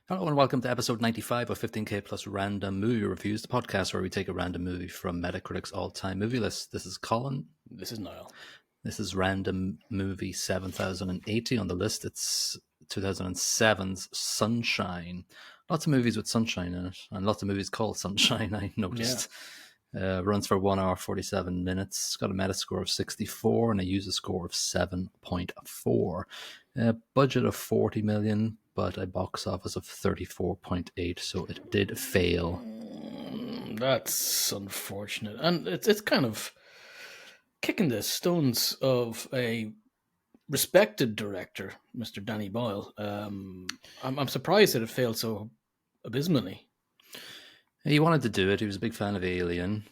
Hello and welcome to episode 95 of 15K Plus Random Movie Reviews, the podcast where we take a random movie from Metacritic's all-time movie list. This is Colin. This is Niall. This is random movie 7080 on the list. It's 2007's Sunshine. Lots of movies with sunshine in it, and lots of movies called Sunshine, I noticed. Yeah. Runs for 1 hour, 47 minutes. It's got a Metascore of 64 and a user score of 7.4. Budget of 40 million, but a box office of 34.8, so it did fail. That's unfortunate. And it's kind of kicking the stones of a respected director, Mr. Danny Boyle. I'm surprised that it failed so abysmally. He wanted to do it. He was a big fan of Alien,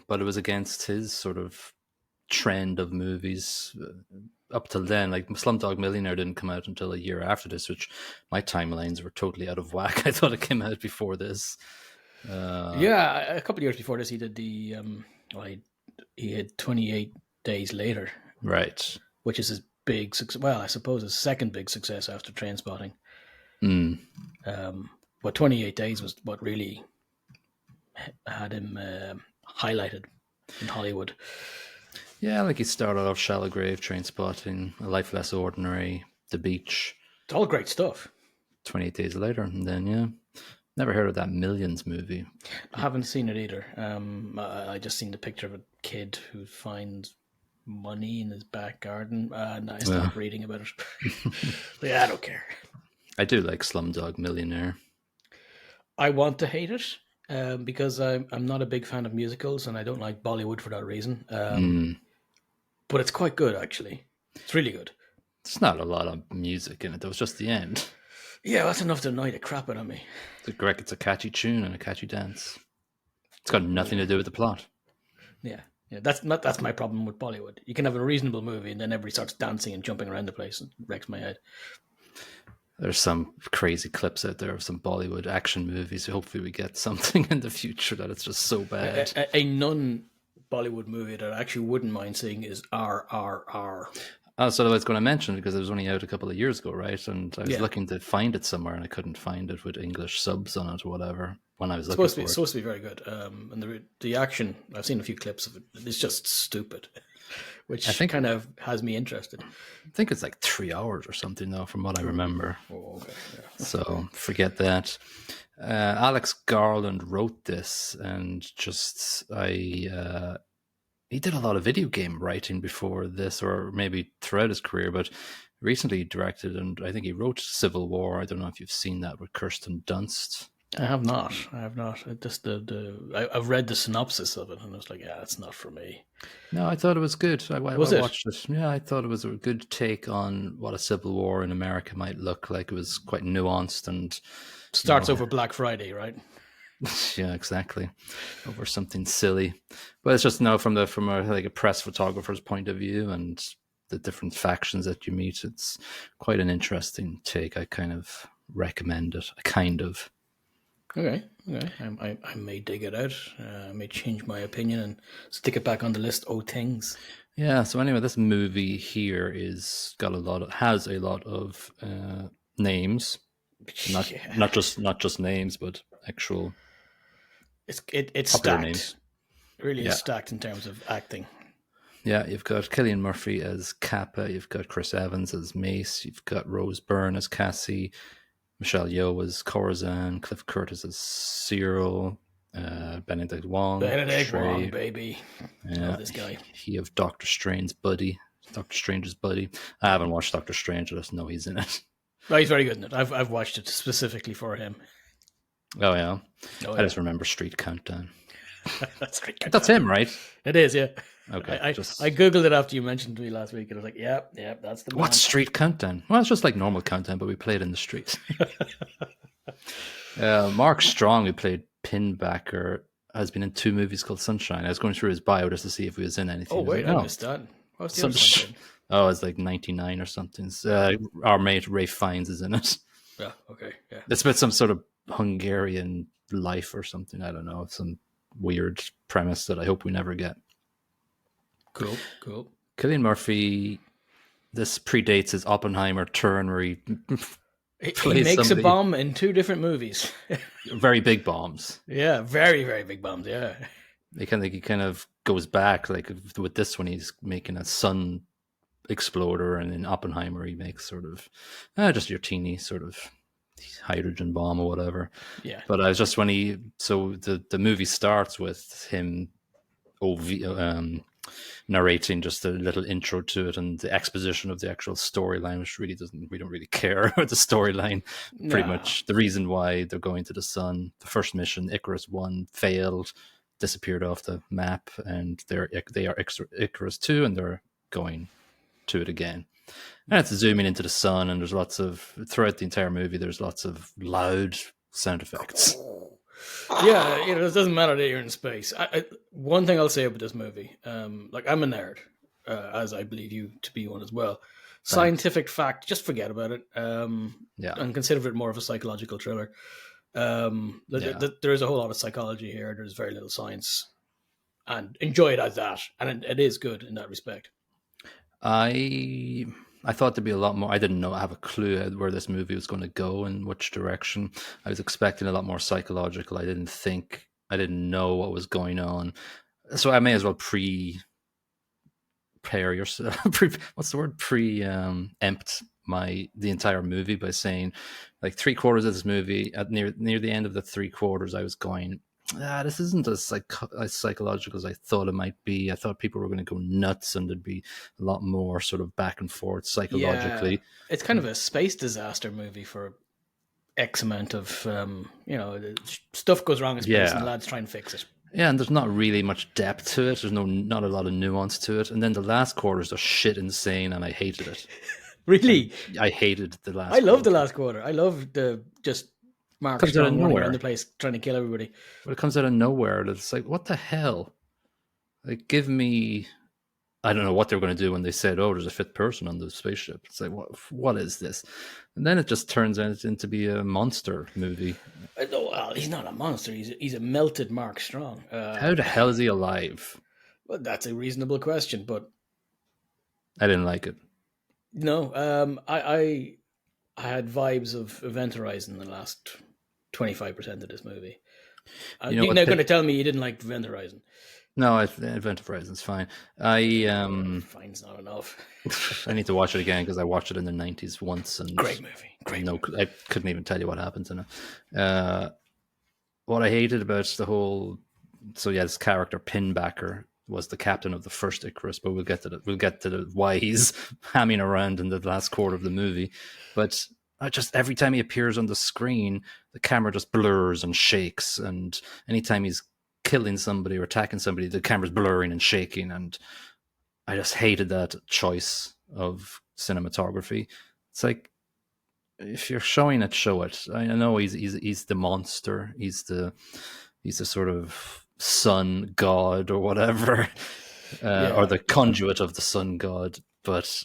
but it was against his sort of trend of movies up till then. Like Slumdog Millionaire didn't come out until a year after this, which my timelines were totally out of whack. I thought it came out before this. A couple of years before this, he did the he had 28 Days Later, right, which is his big success. Well, I suppose his second big success after Trainspotting. But 28 Days was what really had him highlighted in Hollywood. Yeah, like he started off Shallow Grave, Trainspotting, A Life Less Ordinary, The Beach. It's all great stuff. 28 Days Later, and then, never heard of that Millions movie. I haven't seen it either. I just seen the picture of a kid who finds money in his back garden, and I stopped reading about it. I don't care. I do like Slumdog Millionaire. I want to hate it because I'm not a big fan of musicals, and I don't like Bollywood for that reason. But it's quite good, actually. It's really good. There's not a lot of music in it. That was just the end. Yeah, that's enough to annoy the crap out of me. It's a catchy tune and a catchy dance. It's got nothing to do with the plot. Yeah, that's my problem with Bollywood. You can have a reasonable movie, and then everybody starts dancing and jumping around the place, and it wrecks my head. There's some crazy clips out there of some Bollywood action movies. Hopefully we get something in the future that it's just so bad. A non-Bollywood movie that I actually wouldn't mind seeing is RRR. That's what I was going to mention, because it was only out a couple of years ago, right? And I was looking to find it somewhere, and I couldn't find it with English subs on it or whatever when I was looking for it. It's supposed to be very good. And the action, I've seen a few clips of it. It's just stupid, which I think kind of has me interested. I think it's like 3 hours or something, though, from what I remember. Oh, okay. Yeah. So forget that. Alex Garland wrote this, and he did a lot of video game writing before this, or maybe throughout his career, but recently he directed, and I think he wrote Civil War. I don't know if you've seen that with Kirsten Dunst. I have not. Just I've read the synopsis of it, and I was like, it's not for me. No, I thought it was good. I watched it. Yeah, I thought it was a good take on what a civil war in America might look like. It was quite nuanced and starts over Black Friday, right? Yeah, exactly. Over something silly, but it's just from a press photographer's point of view and the different factions that you meet. It's quite an interesting take. I kind of recommend it. Okay. I may dig it out. I may change my opinion and stick it back on the list. Oh, things. Yeah. So anyway, this movie here has a lot of names, not just names, but actual. It's stacked. Names. It really is stacked in terms of acting. Yeah, you've got Cillian Murphy as Kappa, you've got Chris Evans as Mace, you've got Rose Byrne as Cassie, Michelle Yeoh as Corazon, Cliff Curtis as Cyril, Benedict Wong, Wong, baby. Yeah, love this guy. He of Doctor Strange's buddy. I haven't watched Doctor Strange, I just know he's in it. No, he's very good in it. I've watched it specifically for him. Oh yeah. I just remember Street Countdown. That's him, right? It is, yeah. Okay. I googled it after you mentioned to me last week, and I was like, "Yep, that's the." What's Street Countdown? Well, it's just like normal Countdown, but we played in the streets. Mark Strong, who played Pinbacker, has been in 2 movies called Sunshine. I was going through his bio just to see if he was in anything. Oh wait, I missed that. What's the other something? Oh, it's like 99 or something. Our mate Ray Fiennes is in it. Yeah. Okay. Yeah. It's about some sort of Hungarian life or something. I don't know. It's some weird premise that I hope we never get. Cool. Cillian Murphy, this predates his Oppenheimer turn where he He makes a bomb in 2 different movies. Very big bombs. Yeah, very, very big bombs, yeah. He kind of goes back, like with this one, he's making a sun exploder, and in Oppenheimer, he makes sort of just your teeny sort of hydrogen bomb or whatever. Yeah. But I was just so the movie starts with him narrating just a little intro to it and the exposition of the actual storyline, which we don't really care about the storyline. Pretty much the reason why they're going to the sun. The first mission, Icarus 1, failed, disappeared off the map, and they are Icarus 2, and they're going to it again. And it's zooming into the sun, and there's throughout the entire movie, there's lots of loud sound effects. Yeah, it doesn't matter that you're in space. One thing I'll say about this movie, like I'm a nerd, as I believe you to be one as well. Thanks. Scientific fact, just forget about it, and consider it more of a psychological thriller. There is a whole lot of psychology here. There's very little science, and enjoy it as that, and it is good in that respect. I thought there'd be a lot more. I didn't have a clue where this movie was going to go and which direction. I was expecting a lot more psychological. I didn't know what was going on. So I may as well prepare yourself. What's the word? Empt the entire movie by saying, like, 3/4 of this movie, at near the end of the 3/4, I was going, this isn't as psychological as I thought it might be. I thought people were going to go nuts and there'd be a lot more sort of back and forth psychologically. Yeah, it's kind of a space disaster movie for X amount of, stuff goes wrong in space and the lads try and fix it. Yeah, and there's not really much depth to it. There's not a lot of nuance to it. And then the last quarters are shit insane, and I hated it. Really? I hated the last. I love the last quarter. I love the just Mark Strong running around the place trying to kill everybody. But it comes out of nowhere. It's like, what the hell? Like, give me... I don't know what they were going to do when they said, "Oh, there's a 5th person on the spaceship." It's like, what is this? And then it just turns out into be a monster movie. Well, he's not a monster. He's a melted Mark Strong. How the hell is he alive? Well, that's a reasonable question, but I didn't like it. No, I had vibes of Event Horizon in the last 25% of this movie. You're not going to tell me you didn't like Event Horizon. No, Event Horizon's fine. Fine's not enough. I need to watch it again because I watched it in the 90s once. And great movie. I couldn't even tell you what happens in it. What I hated about the whole... So yeah, this character, Pinbacker, was the captain of the first Icarus, but we'll get to why he's hamming around in the last quarter of the movie. But just every time he appears on the screen, the camera just blurs and shakes, and anytime he's killing somebody or attacking somebody, the camera's blurring and shaking, and I just hated that choice of cinematography. It's like, if you're showing it, show it. I know he's the monster, he's the sort of sun god or whatever, or the conduit of the sun god. But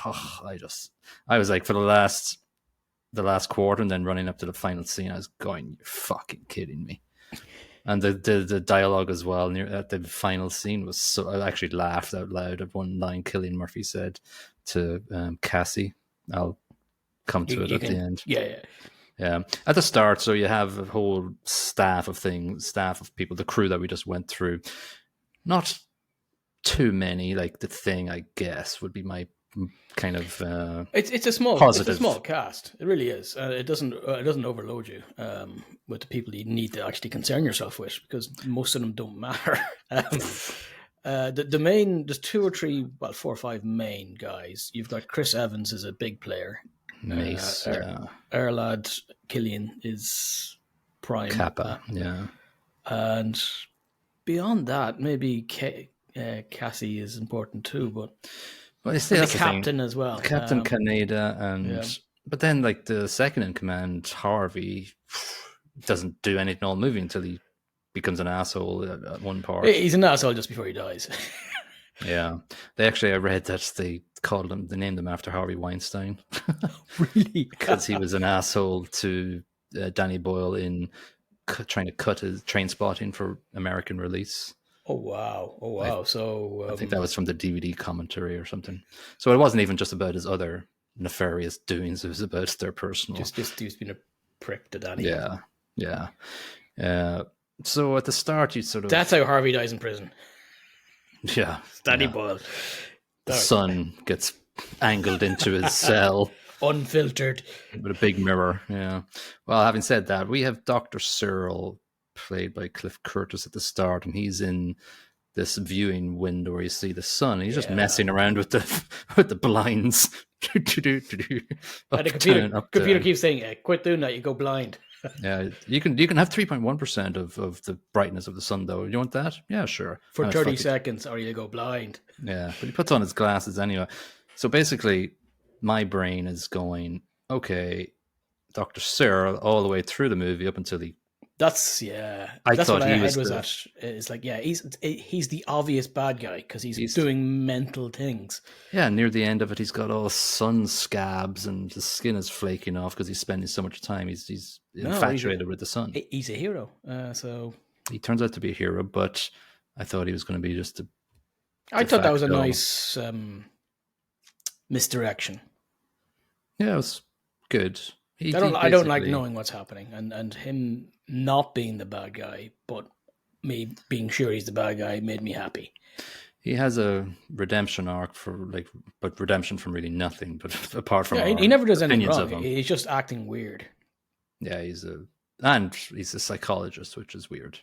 I was like, for the last quarter and then running up to the final scene, I was going, "You're fucking kidding me." And the dialogue as well at the final scene was so... I actually laughed out loud at one line Cillian Murphy said to Cassie. I'll come to it at the end. Yeah. At the start, so you have a whole staff of people, the crew that we just went through. Not too many, like The Thing, I guess, would be my kind of it's a small positive. It's a small cast. It really is. It doesn't overload you with the people you need to actually concern yourself with, because most of them don't matter. The main, there's 2 or 3, 4 or 5 main guys. You've got Chris Evans is a big player. Mace, our lad Cillian is prime. Kappa, and beyond that, maybe Cassie is important too, but. Well, the captain as well. Captain Canada, but then like the second in command, Harvey, doesn't do anything all movie until he becomes an asshole at one part. He's an asshole just before he dies. Yeah, I read that they named him after Harvey Weinstein. Really? Because he was an asshole to Danny Boyle in trying to cut his Train Spotting for American release. Oh wow! So I think that was from the DVD commentary or something. So it wasn't even just about his other nefarious doings. It was about their personal. Just being a prick to Danny. Yeah, yeah. So at the start, you sort of That's how Harvey dies in prison. yeah, Danny yeah. Boyle. The sun gets angled into his cell. Unfiltered. With a big mirror, yeah. Well, having said that, we have Dr. Searle, played by Cliff Curtis at the start, and he's in this viewing window where you see the sun. He's just messing around with the blinds. And the computer keeps saying, quit doing that, you go blind. Yeah, you can have 3.1% of the brightness of the sun, though. You want that? Yeah, sure. For 30 seconds, or you go blind. Yeah, but he puts on his glasses anyway. So basically, my brain is going, okay, Dr. Searle all the way through the movie up until he... That's That's what I had was that. It's like, he's the obvious bad guy because he's doing mental things. Yeah, near the end of it, he's got all sun scabs and his skin is flaking off because he's spending so much time. He's infatuated with the sun. He's a hero. So he turns out to be a hero, but I thought he was going to be just a... I thought that was a nice misdirection. Yeah, it was good. I don't like knowing what's happening, and him not being the bad guy, but me being sure he's the bad guy made me happy. He has a redemption arc but redemption from really nothing. But apart from he never does anything wrong. He's just acting weird. Yeah, he's a psychologist, which is weird.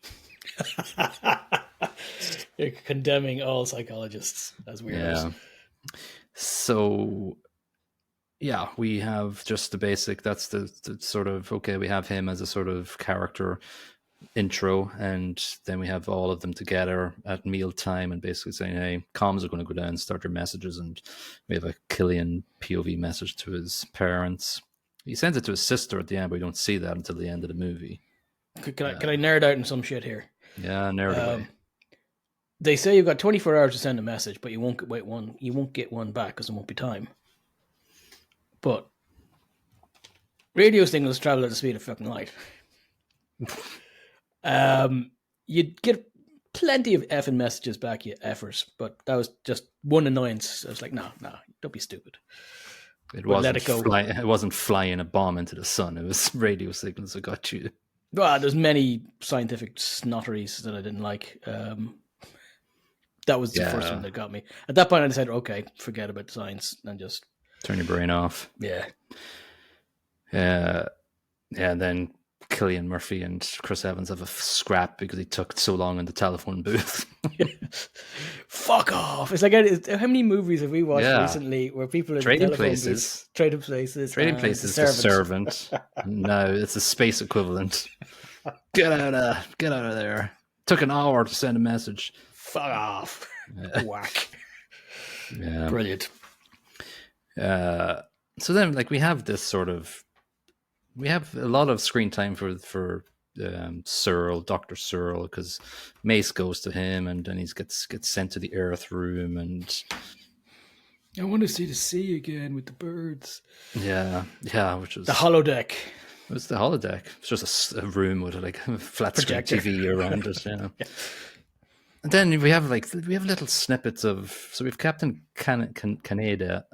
You're condemning all psychologists as weirdos. Yeah. So, yeah, we have just the basic. That's the sort of, okay, we have him as a sort of character intro, and then we have all of them together at mealtime and basically saying, hey, comms are going to go down, start your messages, and we have a Cillian POV message to his parents. He sends it to his sister at the end, but we don't see that until the end of the movie. Can I nerd out in some shit here? Yeah, nerd away. They say you've got 24 hours to send a message, but you won't get one back because there won't be time. But radio signals travel at the speed of fucking light. You'd get plenty of effing messages back, you effers, but that was just one annoyance. I was like, no, don't be stupid. It wasn't flying a bomb into the sun. It was radio signals that got you. Well, there's many scientific snotteries that I didn't like. That was the first one that got me. At that point, I decided, okay, forget about science and just turn your brain off. Yeah. Yeah. And then Cillian Murphy and Chris Evans have a scrap because he took so long in the telephone booth. Fuck off! It's like, how many movies have we watched recently where people are trading places, trading places, the servant. No, it's a space equivalent. Get out of there! Took an hour to send a message. Fuck off! Whack. Yeah, brilliant. So then, like, we have a lot of screen time for Searle, Dr. Searle, because Mace goes to him and then he gets sent to the Earth room, and I want to see the sea again with the birds. Yeah, which was the holodeck. It was the holodeck. It's just a room with like a flat screen TV around it. Yeah. And then we have little snippets of, so we have Captain Canada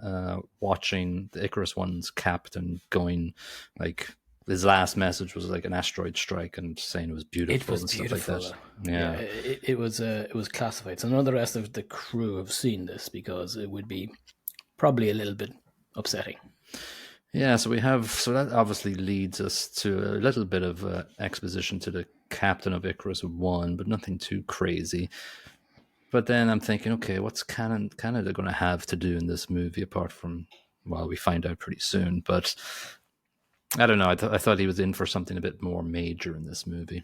watching the Icarus One's captain going, like, his last message was like an asteroid strike and saying it was beautiful. It was beautiful. Stuff like that. Yeah, it was classified. So none of the rest of the crew have seen this because it would be probably a little bit upsetting. Yeah, so that obviously leads us to a little bit of exposition to the captain of Icarus One, but nothing too crazy. But then I'm thinking, okay, what's Canada going to have to do in this movie apart from, well, we find out pretty soon. But I don't know. I thought he was in for something a bit more major in this movie,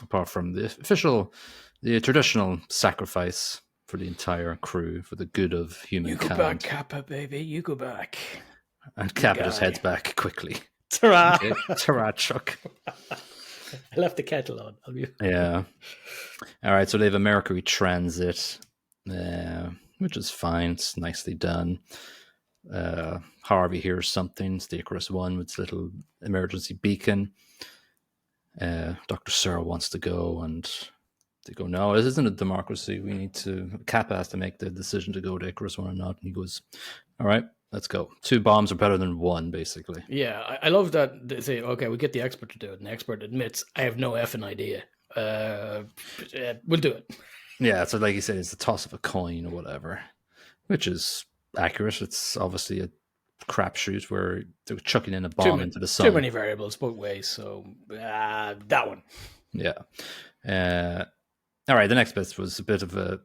apart from the traditional sacrifice for the entire crew for the good of humankind. You go back, Kappa, baby. You go back. And Kappa just heads back quickly. Ta-ra! Okay. Ta-ra, Chuck. I left the kettle on. Yeah. All right, so they have a Mercury transit, which is fine. It's nicely done. Harvey hears something. It's the Icarus One with its little emergency beacon. Dr. Searle wants to go, and they go, no, this isn't a democracy. Kappa has to make the decision to go to Icarus One or not. And he goes, all right, let's go. 2 bombs are better than 1, basically. Yeah, I love that they say, okay, we get the expert to do it, and the expert admits, I have no effing idea. We'll do it. Yeah, so like you said, it's the toss of a coin or whatever, which is accurate. It's obviously a crapshoot where they're chucking in a bomb into the sun. Too many variables both ways, so that one. Yeah. All right, the next bit was a bit of a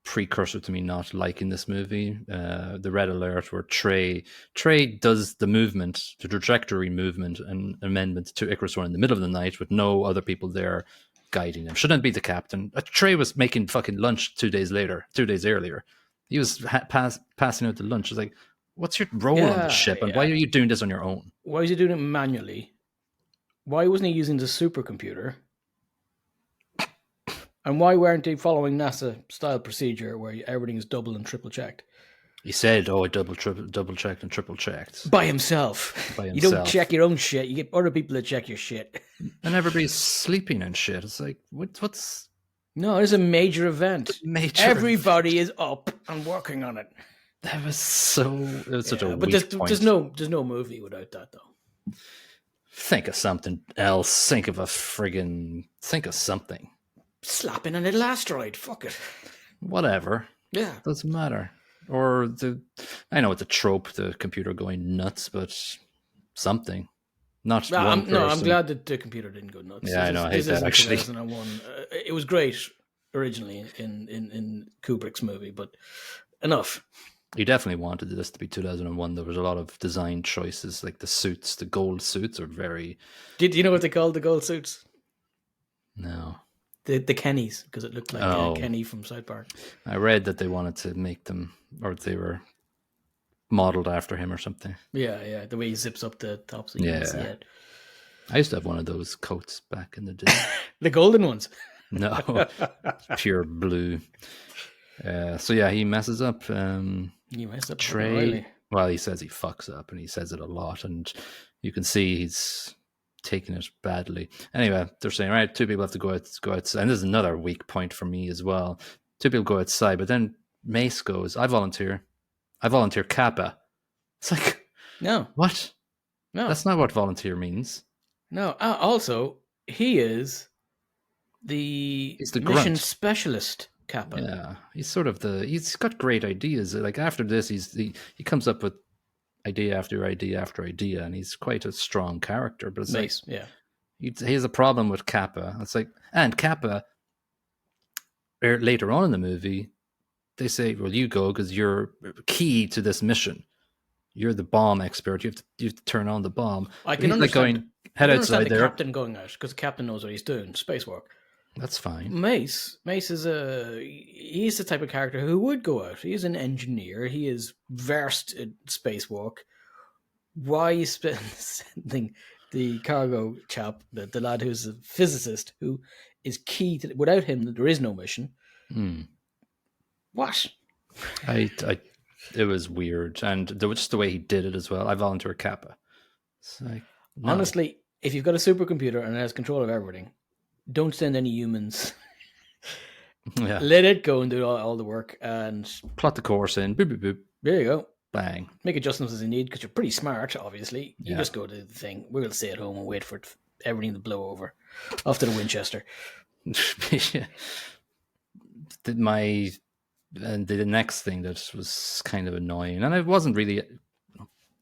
precursor to me not liking this movie. The red alert where Trey does the movement, the trajectory movement and amendment to Icarus One in the middle of the night with no other people there guiding him. Shouldn't be the captain. Trey was making fucking lunch 2 days earlier. He was passing out the lunch. It's like, what's your role on the ship, and why are you doing this on your own? Why is he doing it manually? Why wasn't he using the supercomputer? And why weren't they following NASA-style procedure where everything is double and triple checked? He said, I double checked and triple checked. By himself. You don't check your own shit. You get other people to check your shit. And everybody's sleeping and shit. It's like, what's... No, it's a major event. Everybody is up and working on it. That was such a but weak point. There's no movie without that, though. Think of something else. Think of something. Slapping a little asteroid. Fuck it. Whatever. Yeah. Doesn't matter. Or I know it's a trope, the computer going nuts, but something. Not one person. I'm glad that the computer didn't go nuts. Yeah, I know. I hate that, actually. 2001. It was great originally in Kubrick's movie, but enough. You definitely wanted this to be 2001. There was a lot of design choices, like the suits. The gold suits are very... Did you know what they called the gold suits? No. The Kennys, because it looked like Kenny from South Park. I read that they wanted to make them, or they were modeled after him or something. Yeah, the way he zips up the top so you can see it. I used to have one of those coats back in the day. The golden ones? No, pure blue. So yeah, he messes up. He messed up Trey. Really. Well, he says he fucks up, and he says it a lot, and you can see he's taking it badly. Anyway, they're saying, right, 2 people have to go outside. And this is another weak point for me as well. 2 people go outside, but then Mace goes, I volunteer Kappa. It's like, no. What? No. That's not what volunteer means. No. Also, he is he's the mission grunt. Specialist Kappa. Yeah. He's got great ideas. Like after this, he comes up with idea after idea after idea, and he's quite a strong character. But it's Mace, like, he has a problem with Kappa. It's like, and Kappa, later on in the movie, they say, well, you go because you're key to this mission. You're the bomb expert. You have to turn on the bomb. I can understand. Like head outside there. Captain going out because the captain knows what he's doing. Spacewalk. That's fine. Mace is he's the type of character who would go out. He's an engineer. He is versed in spacewalk. Why is sending the cargo chap, the lad who's a physicist, who is key to... Without him, there is no mission. What? It was weird, and just the way he did it as well. I volunteer Kappa. It's like, no. Honestly, if you've got a supercomputer and it has control of everything, don't send any humans. Yeah. Let it go and do all the work and plot the course in. Boop, boop, boop. There you go. Bang. Make adjustments as you need because you're pretty smart, obviously. You just go to the thing. We'll stay at home and wait for everything to blow over. Off to the Winchester. Yeah. The next thing that was kind of annoying, and I wasn't really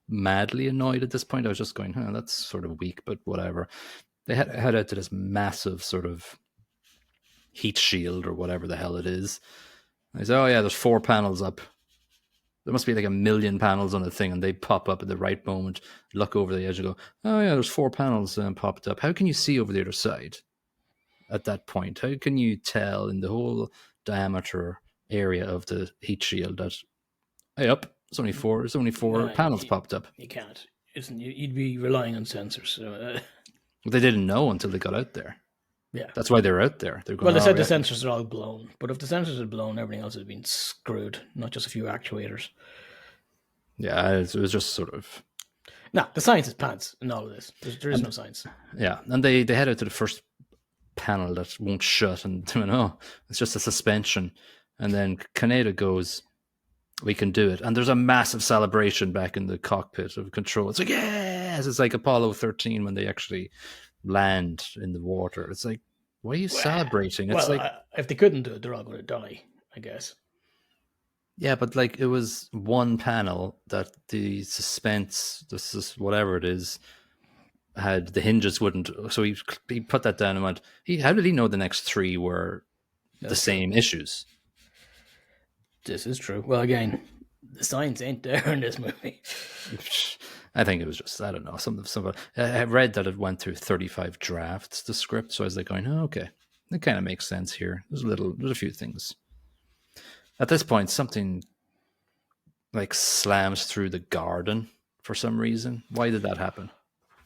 madly annoyed at this point. I was just going, that's sort of weak, but whatever. They head out to this massive sort of heat shield or whatever the hell it is. I said, there's 4 panels up. There must be like 1 million panels on the thing, and they pop up at the right moment, look over the edge and go, there's 4 panels popped up. How can you see over the other side at that point? How can you tell in the whole diameter area of the heat shield that, there's only 4 panels popped up? You can't. You'd be relying on sensors. So, they didn't know until they got out there. Yeah. That's why they're out there. They're going, they said the sensors are all blown. But if the sensors are blown, everything else has been screwed, not just a few actuators. Yeah, it was just sort of... No, the science is pants in all of this. There is no science. Yeah, and they head out to the first panel that won't shut, and it's just a suspension. And then Kaneda goes, we can do it. And there's a massive celebration back in the cockpit of control. It's like, yes! It's like Apollo 13 when they actually land in the water. It's like, why are you celebrating? It's like, if they couldn't do it, they're all going to die, I guess. yeah, but like it was one panel that the suspense, this is whatever it is, had the hinges wouldn't. So he put that down and went, how did he know the next three were the same issues? This is true. Well, again, the science ain't there in this movie. I think it was just, I don't know, some. I read that it went through 35 drafts, the script, so I was like going, oh, okay, it kind of makes sense here. There's a few things. At this point, something like slams through the garden for some reason. Why did that happen?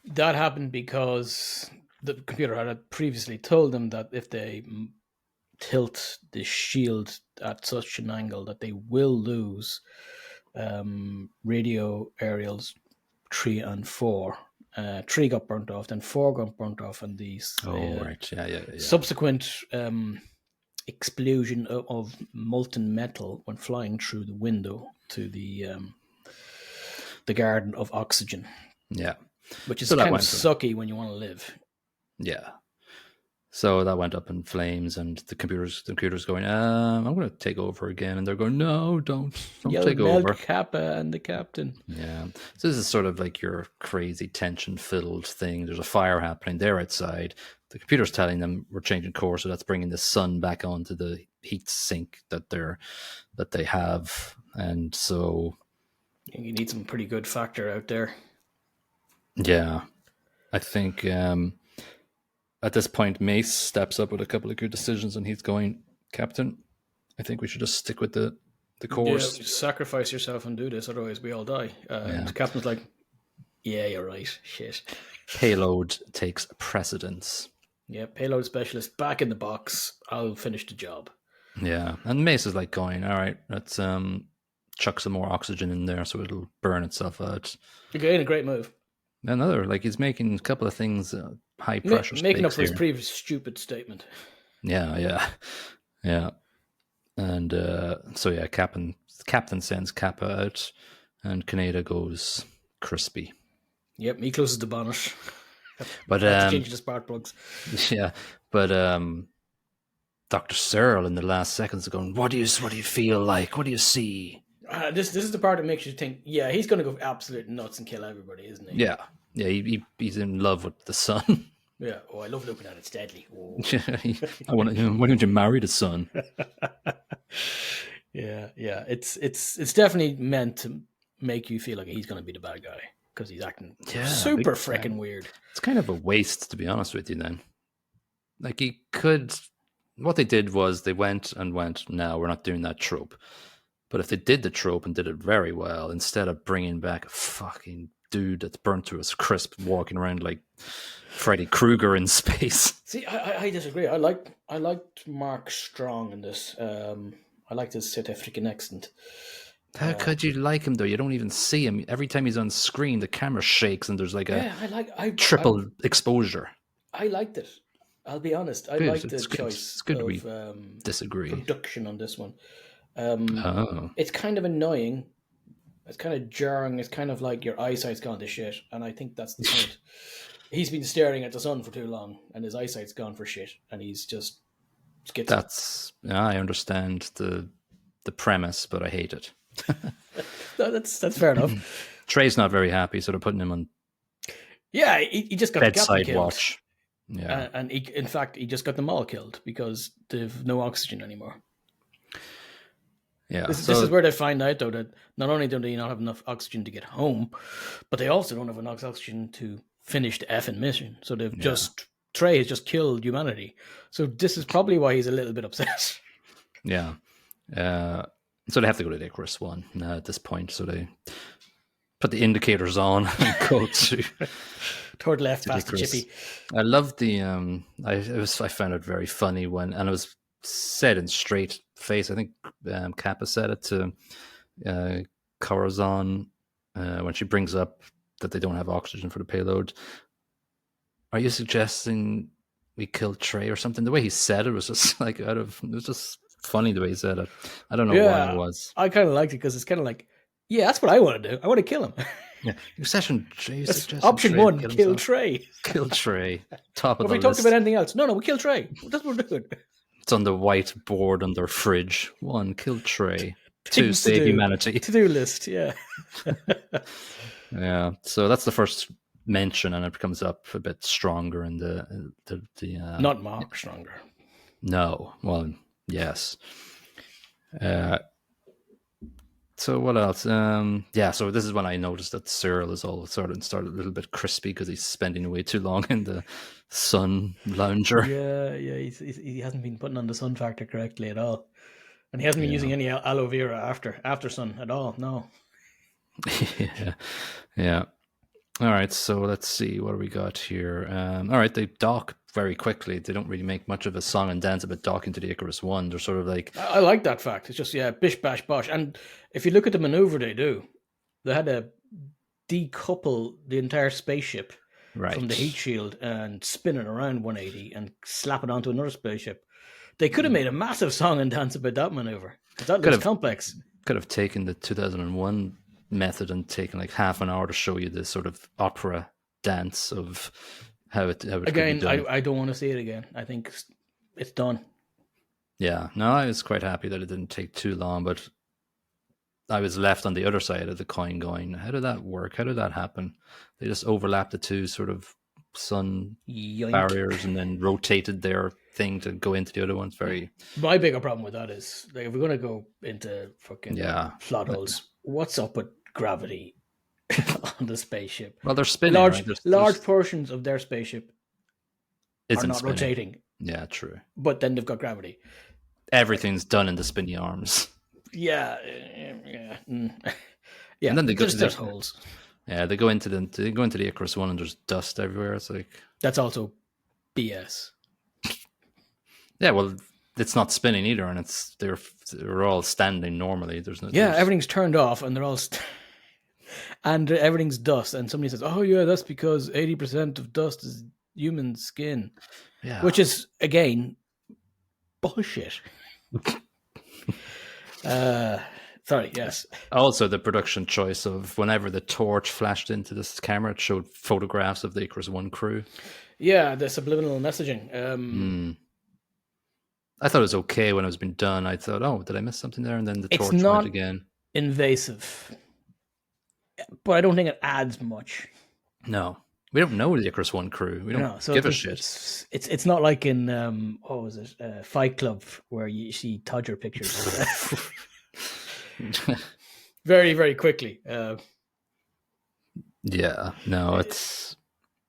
That happened because the computer had previously told them that if they tilt the shield at such an angle that they will lose radio aerials 3 and 4. 3 got burnt off, then 4 got burnt off, and these right. Yeah. subsequent explosion of molten metal went flying through the window to the garden of oxygen. Yeah. Which is kind of sucky when you want to live. Yeah. So that went up in flames, and the computer's going, I'm going to take over again. And they're going, no, don't take over. Kappa and the captain. Yeah. So this is sort of like your crazy tension-filled thing. There's a fire happening there outside. The computer's telling them we're changing course, so that's bringing the sun back onto the heat sink that they have. And so you need some pretty good factor out there. Yeah. I think at this point, Mace steps up with a couple of good decisions, and he's going, Captain, I think we should just stick with the course. Yeah, sacrifice yourself and do this, otherwise we all die. And the captain's like, yeah, you're right. Shit. Payload takes precedence. Yeah, payload specialist back in the box. I'll finish the job. Yeah, and Mace is like going, all right, let's chuck some more oxygen in there so it'll burn itself out. Again, a great move. Another, like he's making a couple of things high pressure. Making up for his previous stupid statement. Yeah. And so yeah, Captain sends Kappa out, and Kaneda goes crispy. Yep, he closes the bonnet. But change the spark plugs. Yeah, but Dr. Searle in the last seconds are going, what do you feel like? What do you see? This is the part that makes you think, yeah, he's going to go absolute nuts and kill everybody, isn't he? Yeah, he's in love with the sun. Yeah, I love looking at it. It's deadly. Why don't you marry the sun? Yeah. It's definitely meant to make you feel like he's going to be the bad guy because he's acting super freaking weird. It's kind of a waste, to be honest with you. Then, like he could. What they did was they went. No, we're not doing that trope. But if they did the trope and did it very well, instead of bringing back a fucking dude that's burnt to a crisp, walking around like Freddy Krueger in space. See, I disagree. I liked Mark Strong in this. I liked his South African accent. How could you like him though? You don't even see him. Every time he's on screen, the camera shakes and there's like triple exposure. I liked it. I'll be honest. I liked the choice. It's good we disagree. Production on this one. It's kind of annoying. It's kind of jarring. It's kind of like your eyesight's gone to shit, and I think that's the point. He's been staring at the sun for too long, and his eyesight's gone for shit, and he's just I understand the premise, but I hate it. No, that's fair enough. Trey's not very happy, so they're putting him on. Yeah, he just got bedside killed. Watch. Yeah, and in fact, he just got them all killed because they've no oxygen anymore. Yeah, this is where they find out, though, that not only do they not have enough oxygen to get home, but they also don't have enough oxygen to finish the effing mission. So Trey has just killed humanity. So this is probably why he's a little bit upset. Yeah. So they have to go to Icarus 1 at this point. So they put the indicators on and go to toward left past the chippy. I love the I found it very funny and it was said in straight face. I think Kappa said it to Corazon when she brings up that they don't have oxygen for the payload. Are you suggesting we killed Trey or something? The way he said it was just like it was just funny the way he said it. I don't know why it Yeah, was. I kind of liked it because it's kind of like, yeah, that's what I want to do. I want to kill him. Yeah, you're suggesting Option Trey one, kill kill himself. Trey. Kill Trey. Top of Have the we talked list. about anything else? No, we kill Trey. That's what we're doing. It's on the whiteboard on their fridge. 1, kill Trey. 2, Things to save do. humanity. To-do list, yeah. Yeah, so that's the first mention, and it comes up a bit stronger in the Not Mark Stronger. No, well, yes. So what else? Yeah, so this is when I noticed that Cyril is all started a little bit crispy because he's spending way too long in the sun lounger. Yeah, he hasn't been putting on the sun factor correctly at all. And he hasn't been using any aloe vera after sun at all, no. Yeah. All right, so let's see what do we got here. All right, they dock very quickly. They don't really make much of a song and dance about docking to the Icarus One. They're sort of like, I like that fact. It's just, yeah, bish, bash, bosh. And if you look at the maneuver they do, they had to decouple the entire spaceship from the heat shield and spin it around 180 and slap it onto another spaceship. They could have made a massive song and dance about that maneuver. That looks complex. Could have taken the 2001 method and taken like half an hour to show you this sort of opera dance of how it again, could be done. I don't want to see it again. I think it's done. Yeah, no, I was quite happy that it didn't take too long, but I was left on the other side of the coin going, how did that work? How did that happen? They just overlapped the two sort of sun barriers and then rotated their thing to go into the other ones. My bigger problem with that is, like, if we're going to go into fucking plot holes, what's up with gravity on the spaceship? Well, they're spinning. Large portions of their spaceship are not spinning. Rotating. Yeah, true. But then they've got gravity. Everything's done in the spinny arms. Yeah. And then they go to there's holes. Yeah, they go into the Icarus One and there's dust everywhere. It's like, that's also BS. Yeah, well, it's not spinning either, and they're all standing normally. Everything's turned off, and they're all and everything's dust. And somebody says, "Oh yeah, that's because 80% of dust is human skin," which is again bullshit. Sorry, yes. Also, the production choice of whenever the torch flashed into this camera, it showed photographs of the Icarus One crew. Yeah, the subliminal messaging. I thought it was okay when it was being done. I thought, oh, did I miss something there? And then the torch went again. Invasive, but I don't think it adds much. No, we don't know the Icarus One crew. We don't give a shit. It's not like in what was it, Fight Club, where you see Todger pictures. Very, very quickly. Yeah, no, it's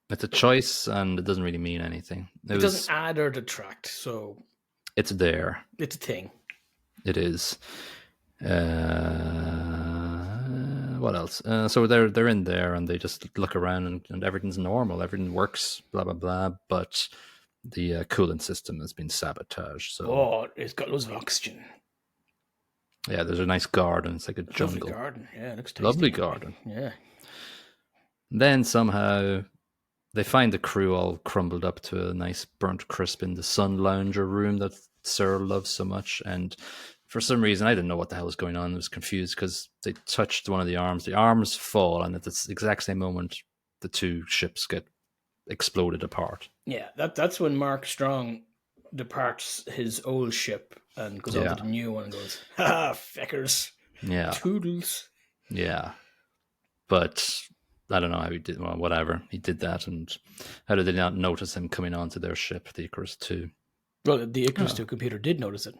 a choice, and it doesn't really mean anything. It doesn't add or detract, so it's there. It's a thing. It is. What else? So they're in there, and they just look around, and everything's normal. Everything works. Blah blah blah. But the coolant system has been sabotaged. So it's got loads of oxygen. Yeah, there's a nice garden. It's like a jungle. Lovely garden. Yeah, it looks tasty. Lovely garden. Yeah. Then somehow they find the crew all crumbled up to a nice burnt crisp in the sun lounger room that Cyril loves so much. And for some reason, I didn't know what the hell was going on. I was confused because they touched one of the arms. The arms fall, and at the exact same moment, the two ships get exploded apart. Yeah, that's when Mark Strong departs his old ship and goes over to the new one and goes, "Ha, feckers." Yeah. Toodles. Yeah. But I don't know how he did. Well, whatever. He did that, and how did they not notice him coming onto their ship, the Icarus 2? Well, the Icarus 2 computer did notice it.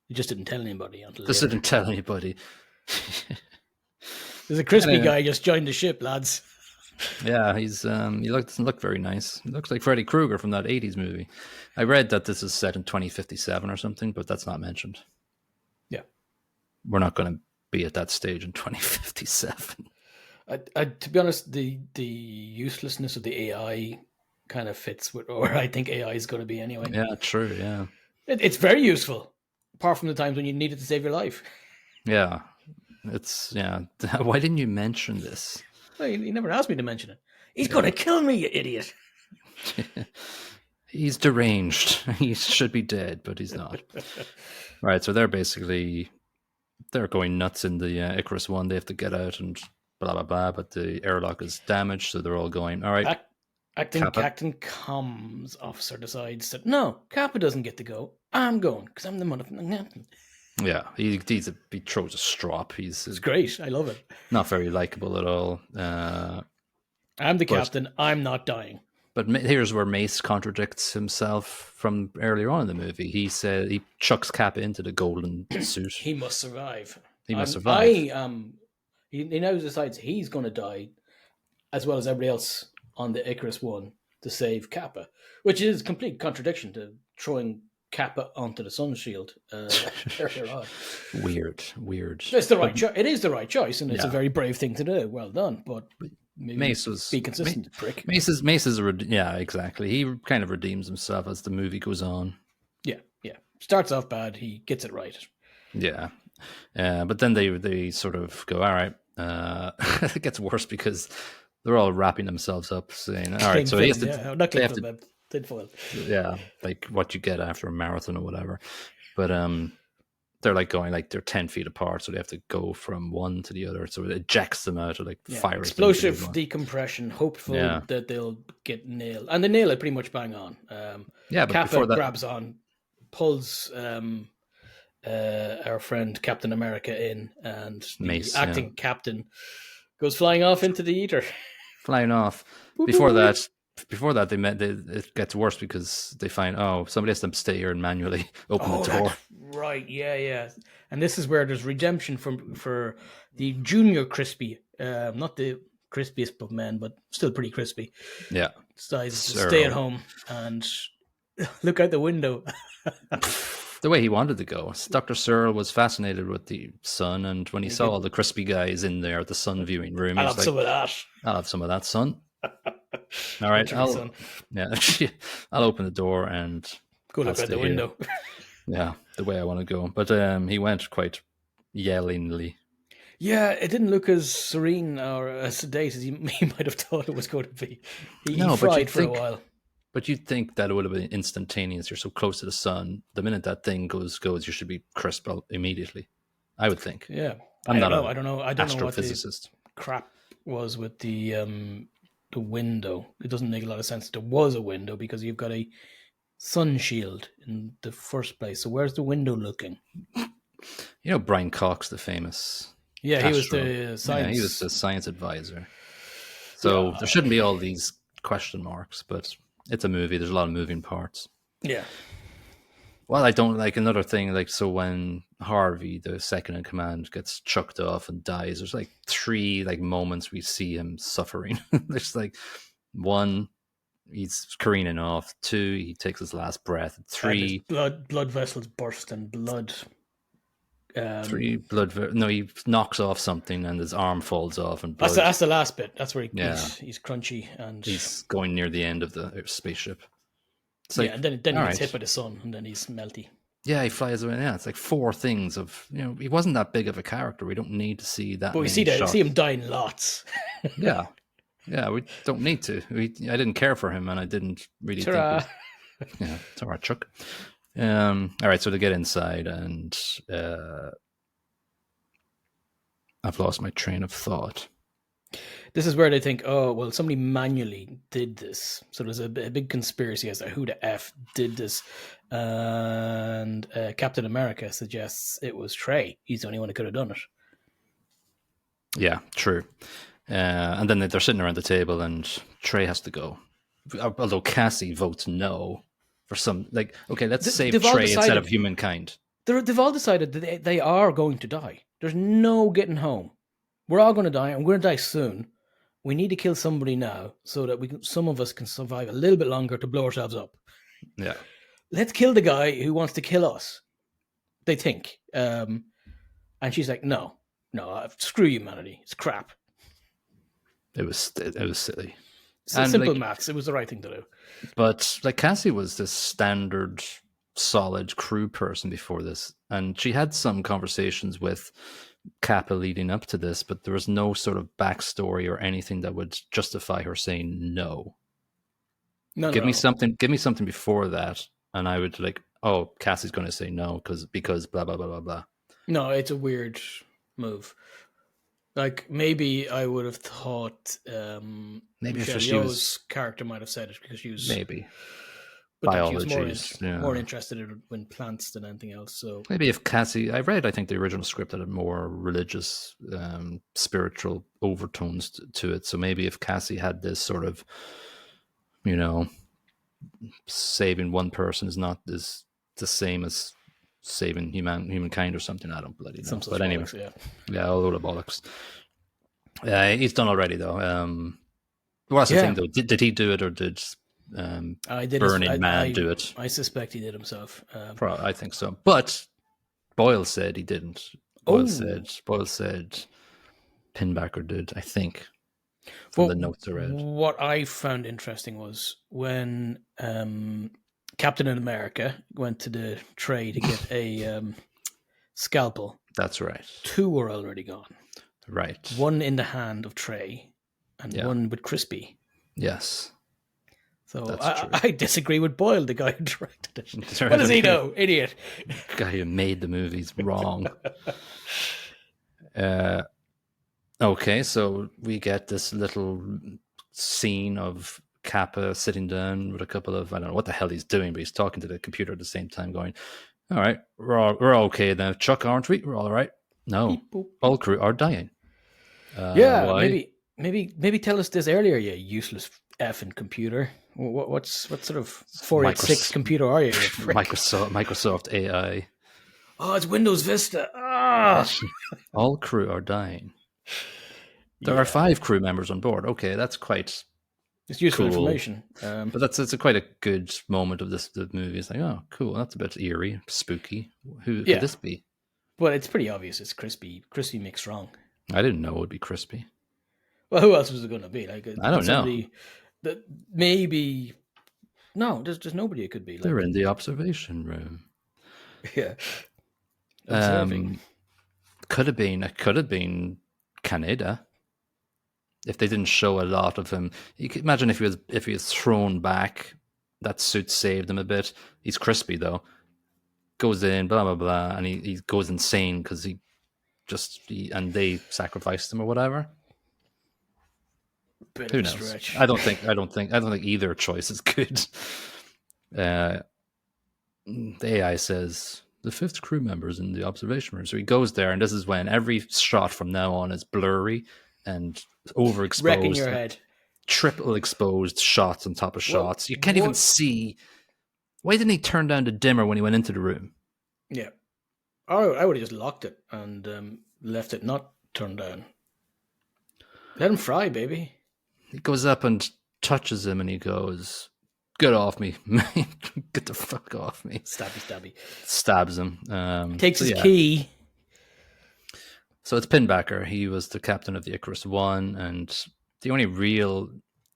He just didn't tell anybody until didn't tell anybody. There's a crispy guy just joined the ship, lads. Yeah, he doesn't look very nice. He looks like Freddy Krueger from that 80s movie. I read that this is set in 2057 or something, but that's not mentioned. Yeah. We're not going to be at that stage in 2057. To be honest, the uselessness of the AI kind of fits with where I think AI is going to be anyway. Yeah, true, yeah. It's very useful, apart from the times when you need it to save your life. Yeah. Why didn't you mention this? Well, he never asked me to mention it. He's going to kill me, you idiot. He's deranged. He should be dead, but he's not. Right, so they're going nuts in the Icarus One. They have to get out and blah blah blah. But the airlock is damaged, so they're all going. All right, Acting Kappa. Captain Comms officer decides that no, Kappa doesn't get to go. I'm going because I'm the motherfucking captain. Yeah, he throws a strop. It's great. I love it. Not very likable at all. I'm the captain. I'm not dying. But here's where Mace contradicts himself from earlier on in the movie. He said he chucks Kappa into the golden suit. He must survive. He must survive. He now decides he's going to die, as well as everybody else on the Icarus One, to save Kappa, which is complete contradiction to throwing Kappa onto the sun shield earlier on. Weird. It's the right choice. It is the right choice, and it's a very brave thing to do. Well done, but maybe be consistent, prick. Mace is exactly. He kind of redeems himself as the movie goes on. Yeah. Starts off bad. He gets it right. Yeah, but then they sort of go, all right. It gets worse because they're all wrapping themselves up, saying, all right, so he has to. Not clean film, tinfoil. Yeah, like what you get after a marathon or whatever. But they're like going like they're 10 feet apart, so they have to go from one to the other. So it ejects them out of like fire. Explosive decompression, hopeful that they'll get nailed. And they nail it pretty much bang on. But Kappa before that, grabs on, pulls our friend Captain America in, and Mace, the acting captain goes flying off into the ether. Flying off. Before that, it gets worse because they find, somebody has to stay here and manually open the door. Right, yeah. And this is where there's redemption for the junior crispy, not the crispiest of men, but still pretty crispy. Yeah. Decides to stay at home and look out the window. The way he wanted to go. Dr. Searle was fascinated with the sun, and when he saw all the crispy guys in there at the sun viewing room, I'll have some of that. I'll have some of that, son. All right, I'll open the door and go look out the window. Yeah, the way I want to go. But he went quite yellingly. Yeah, it didn't look as serene or as sedate as he might have thought it was going to be. He fried for a while. But you'd think that it would have been instantaneous. You're so close to the sun. The minute that thing goes, you should be crisp immediately. I would think. Yeah, I don't know. I don't know what the crap was with the window. It doesn't make a lot of sense. There was a window because you've got a sun shield in the first place. So where's the window looking? You know Brian Cox, the famous. Yeah, he was the science. Yeah, he was the science advisor. So there shouldn't be all these question marks, but it's a movie. There's a lot of moving parts. Yeah. Well, I don't like another thing. Like, so when Harvey, the second in command, gets chucked off and dies, there's like 3 like moments we see him suffering. There's like 1, he's careening off. 2, he takes his last breath. 3, blood vessels burst and blood. 3, he knocks off something and his arm falls off and blood. That's the last bit. That's where he's crunchy and he's going near the end of the spaceship. It's and then he gets hit by the sun and then he's melty. Yeah, he flies away. Yeah, it's like 4 things of, he wasn't that big of a character. We don't need to see that. But we see him dying lots. Yeah, we don't need to. I didn't care for him, and I didn't really think. Ta-ra, Chuck. All right, so they get inside, and I've lost my train of thought. This is where they think, somebody manually did this. So there's a big conspiracy as to who the F did this. And Captain America suggests it was Trey. He's the only one who could have done it. Yeah, true. And then they're sitting around the table and Trey has to go. Although Cassie votes no for some, like, okay, let's save Trey instead of humankind. They've all decided that they are going to die. There's no getting home. We're all going to die, and we're going to die soon. We need to kill somebody now so that some of us can survive a little bit longer to blow ourselves up. Yeah. Let's kill the guy who wants to kill us. They think. And she's like, no, screw humanity. It's crap. It was silly. Simple maths. It was the right thing to do. But like Cassie was this standard, solid crew person before this, and she had some conversations with Kappa leading up to this, but there was no sort of backstory or anything that would justify her saying no. No, Give no, me no. something. Give me something before that, and I would like. Oh, Cassie's going to say no because blah blah blah blah blah. No, it's a weird move. Like maybe I would have thought Maybe if Michelle she was Yeoh's character might have said it because she was, maybe but then she was biologies. more Yeah. interested in plants than anything else. So Maybe if Cassie, I think the original script had more religious, spiritual overtones to it. So maybe if Cassie had this sort of, you know, saving one person is not this the same as saving humankind or something. I don't bloody know. some such But anyway, bollocks, yeah. yeah, all the bollocks. He's done already though. Well, that's the thing Yeah, though. Did he do it or did I did. Burning Man do it? I suspect he did himself. I think so. But Boyle said he didn't. Boyle said Pinbacker did, I think, from the notes I read. What I found interesting was when Captain America went to the tray to get a scalpel. That's right. 2 were already gone. Right. 1 in the hand of Trey and 1 with Crispy. Yes. So I disagree with Boyle, the guy who directed it. What does he know? Idiot. The guy who made the movies wrong. Okay, so we get this little scene of Kappa sitting down with a couple of, I don't know what the hell he's doing, but he's talking to the computer at the same time going, all right, we're okay now. Chuck, aren't we? We're all right. No, Beep, boop. all crew are dying. Yeah, why? maybe tell us this earlier, you useless effing computer. What sort of 486 computer are you? Microsoft AI. Oh, it's Windows Vista. Ah, All crew are dying. There are 5 crew members on board. Okay, that's quite. It's useful cool information. But that's quite a good moment of the movie. It's like, oh, cool. That's a bit eerie, spooky. Who could this be? But it's pretty obvious. It's Crispy. Crispy mixed wrong. I didn't know it would be Crispy. Well, who else was it going to be? Like I don't know. That maybe. No, there's nobody it could be. Like, they're in the observation room. Yeah. Observing. It could have been Canada. If they didn't show a lot of him, you could imagine if he was thrown back, that suit saved him a bit. He's Crispy though. Goes in, blah blah blah, and he goes insane because and they sacrificed him or whatever. Who knows? Stretch. I don't think either choice is good. The AI says the 5th crew member is in the observation room, so he goes there, and this is when every shot from now on is blurry and overexposed. Wrecking your head. Triple exposed shots on top of shots. You can't even see. Why didn't he turn down the dimmer when he went into the room? Yeah. I would have just locked it and left it not turned down. Let him fry, baby. He goes up and touches him, and he goes, "Get off me, get the fuck off me!" Stabby. Stabs him. Takes his key. So it's Pinbacker. He was the captain of the Icarus One, and the only real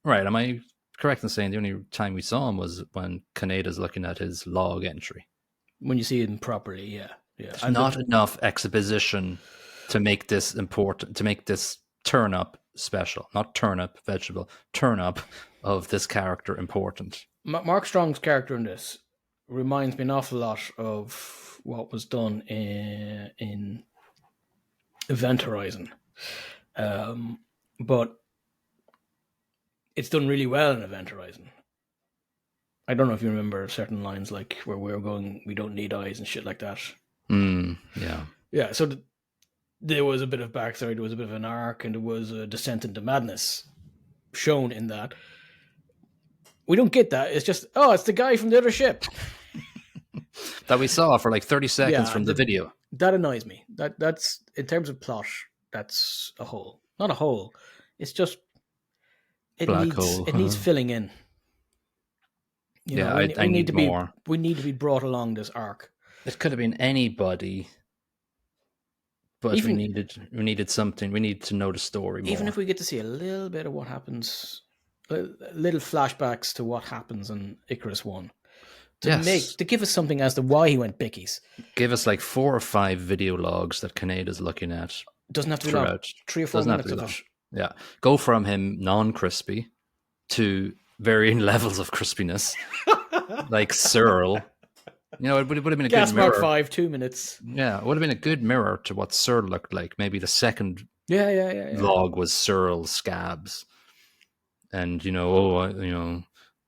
am I correct in saying the only time we saw him was when Kaneda's looking at his log entry? When you see him properly, yeah. There's not enough exposition to make this important, to make this turn up special, not turnip vegetable, turn up of this character important. Mark Strong's character in this reminds me an awful lot of what was done in Event Horizon, but it's done really well in Event Horizon. I don't know if you remember certain lines like where we're going, we don't need eyes and shit like that. Yeah. So there was a bit of backstory, there was a bit of an arc, and there was a descent into madness shown in that. We don't get that. It's just, it's the guy from the other ship that we saw for like 30 seconds from the video. That annoys me. That's in terms of plot, that's a hole. Not a hole. It's just it needs filling in. I need more. We need to be brought along this arc. It could have been anybody, but we needed something. We need to know the story more. Even if we get to see a little bit of what happens, little flashbacks to what happens in Icarus One, to give us something as to why he went bickies. Give us like 4 or 5 video logs that Kaneda's looking at. Doesn't have to be long. 3 or 4 minutes of it. Yeah, go from him non-crispy to varying levels of crispiness, like Searle. It would have been a Gas good Mark mirror. 5, 2 minutes. Yeah, it would have been a good mirror to what Searle looked like. Maybe the second Yeah. log was Searle's scabs. And,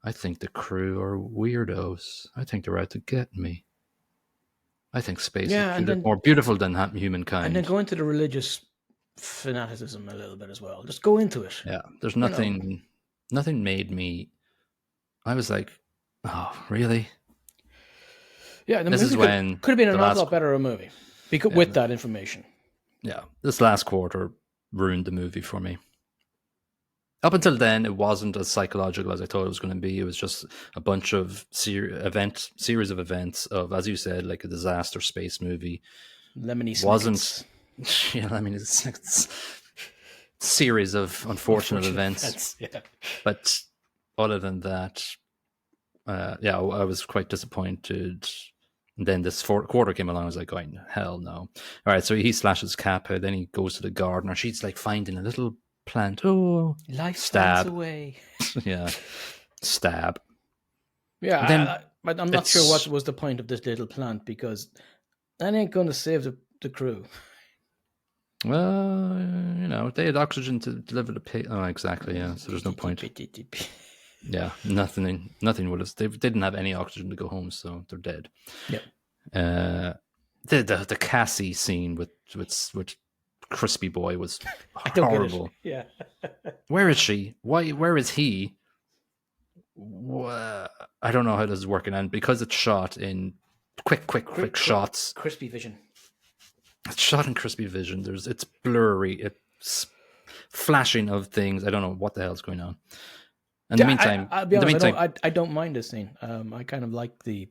I think the crew are weirdos. I think they're out to get me. I think space is more beautiful than humankind. And then go into the religious fanaticism a little bit as well. Just go into it. Yeah, there's nothing made me... I was like, oh, really? Yeah, the this movie is when could have been an awful lot better a movie with that information. Yeah, this last quarter ruined the movie for me. Up until then, it wasn't as psychological as I thought it was going to be. It was just a bunch of series of events of, as you said, like a disaster space movie. Lemony Snickets. Wasn't... Yeah, Lemony Snickets. Series of unfortunate events. Yeah. But other than that, I was quite disappointed. And then this fourth quarter came along. I was like, going, hell no. All right, so he slashes Kappa. Then he goes to the gardener. She's like finding a little plant. Oh, life stab away. Yeah, stab. Yeah, then I'm not sure what was the point of this little plant, because that ain't going to save the crew. Well, they had oxygen to deliver the pig. Oh, exactly. Yeah, so there's no point. Yeah, nothing would have. They didn't have any oxygen to go home, so they're dead. Yeah. The Cassie scene with Crispy Boy was horrible. Yeah. Where is she? Where is he? I don't know how this is working, and because it's shot in quick shots. Crispy vision. It's shot in crispy vision. It's blurry. It's flashing of things. I don't know what the hell's going on. In the meantime, I'll be honest, I don't mind this scene. I kind of like the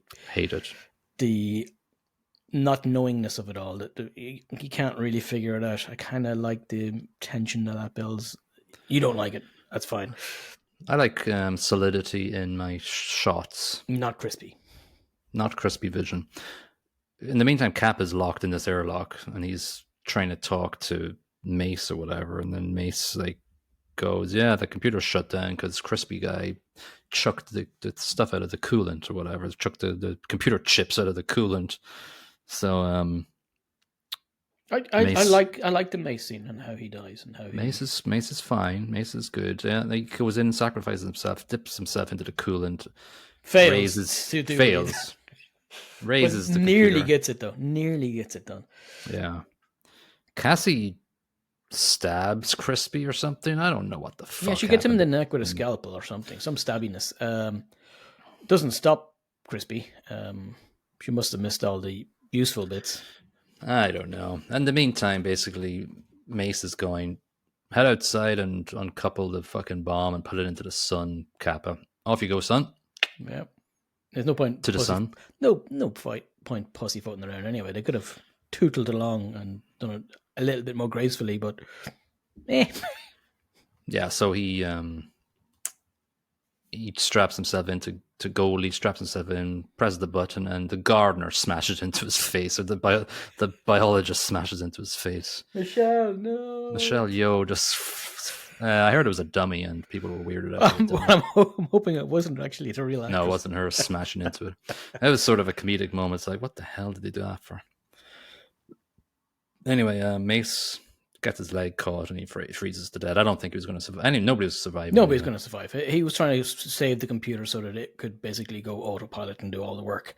not knowingness of it all. That you can't really figure it out. I kind of like the tension that builds. You don't like it. That's fine. I like solidity in my shots. Not crispy vision. In the meantime, Cap is locked in this airlock, and he's trying to talk to Mace or whatever, and then Mace goes, yeah, the computer's shut down because Crispy guy chucked the stuff out of the coolant or whatever, chucked the computer chips out of the coolant. So I like the Mace scene and how he dies and how Mace is fine. Mace is good. Yeah, he goes in, sacrifices himself, dips himself into the coolant, fails, raises the nearly computer. gets it though. Nearly gets it done. Yeah, Cassie stabs Crispy or something. I don't know what the fuck. Yeah, she gets him in the neck with a scalpel or something. Some stabbiness. Doesn't stop Crispy. She must have missed all the useful bits. I don't know. In the meantime, basically, Mace is going, head outside and uncouple the fucking bomb and put it into the sun, Kappa. Off you go, son. Yeah. There's no point to the sun. No point pussyfooting around anyway. They could have tootled along and done it a little bit more gracefully, but Yeah, so he straps himself into goal. He straps himself in, presses the button, and the gardener smashes into his face, or the biologist smashes into his face. Michelle, no. Michelle Yeoh just... I heard it was a dummy, and people were weirded out. I'm hoping it wasn't actually the real actress. No, it wasn't her smashing into it. It was sort of a comedic moment. It's like, what the hell did they do that for? Anyway, Mace gets his leg caught and he freezes to death. I don't think he was going to survive. Nobody was surviving. Nobody's going to survive. He was trying to save the computer so that it could basically go autopilot and do all the work.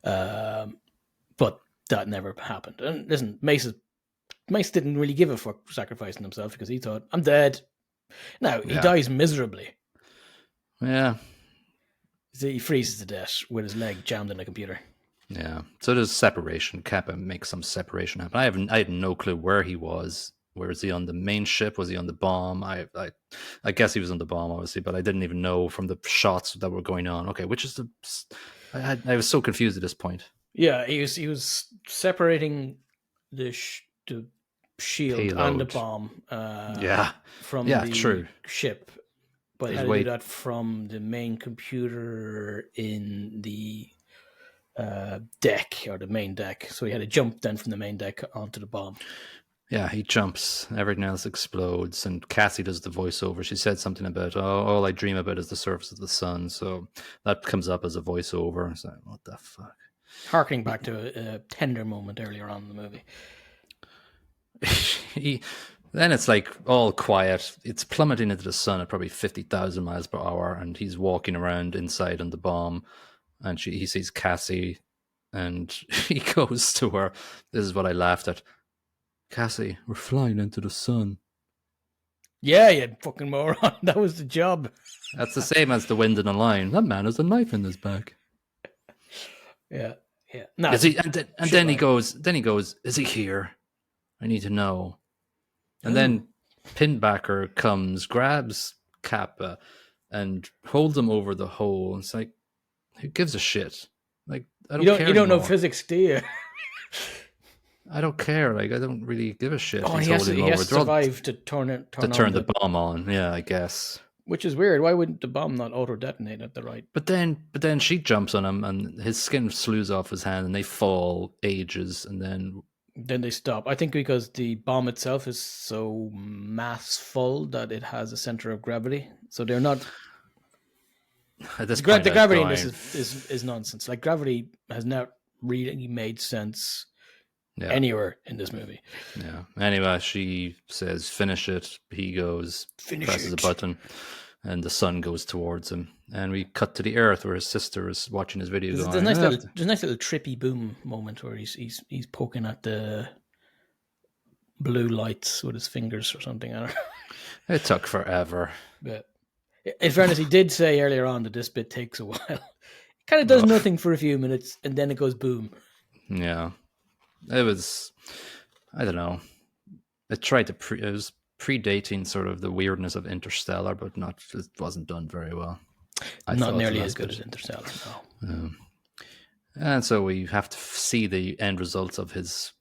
But that never happened. And listen, Mace didn't really give a fuck sacrificing himself because he thought, I'm dead. Now, he dies miserably. Yeah. He freezes to death with his leg jammed in a computer. Yeah. So there's separation. Kappa makes some separation happen. I had no clue where he was. Where is he on the main ship? Was he on the bomb? I guess he was on the bomb, obviously, but I didn't even know from the shots that were going on. Okay, which is the... I was so confused at this point. Yeah, he was separating the shield Payload. and the bomb from the ship. But he had to do that from the main computer in the deck, or the main deck. So he had to jump then from the main deck onto the bomb. Yeah, he jumps. Everything else explodes, and Cassie does the voiceover. She said something about, "Oh, all I dream about is the surface of the sun." So that comes up as a voiceover. It's like, what the fuck? Harkening back to a tender moment earlier on in the movie. he, then it's like all quiet. It's plummeting into the sun at probably 50,000 miles per hour, and he's walking around inside on the bomb, and he sees Cassie, and he goes to her. This is what I laughed at. Cassie, we're flying into the sun. Yeah, you fucking moron. That was the job. That's the same as the wind in the line. That man has a knife in his back. Yeah, yeah. No, Is he? And then he goes. Then he goes. Is he here? I need to know. And then Pinbacker comes, grabs Kappa, and holds him over the hole. It's like, who gives a shit? Like, I don't care. You don't know anymore. physics, do you? I don't care. Like, I don't really give a shit. Oh, He's he has holding to him over. survive to turn the bomb on. Yeah, I guess. Which is weird. Why wouldn't the bomb not auto detonate at the right? But then she jumps on him, and his skin slews off his hand, and they fall ages, and then they stop. I think because the bomb itself is so massful that it has a center of gravity, so they're not. At this point, the gravity in this is nonsense. Like, gravity has not really made sense anywhere in this movie. Yeah. Anyway, she says, "Finish it." He goes, presses a button, and the sun goes towards him. And we cut to the Earth, where his sister is watching his video. There's a nice little trippy boom moment where he's poking at the blue lights with his fingers or something. I don't know. It took forever. But in fairness, he did say earlier on that this bit takes a while. It kind of does nothing for a few minutes, and then it goes boom. Yeah. It was, I don't know. It tried to it was predating sort of the weirdness of Interstellar, but it wasn't done very well. Not nearly as good as Interstellar, no. And so we have to see the end results of his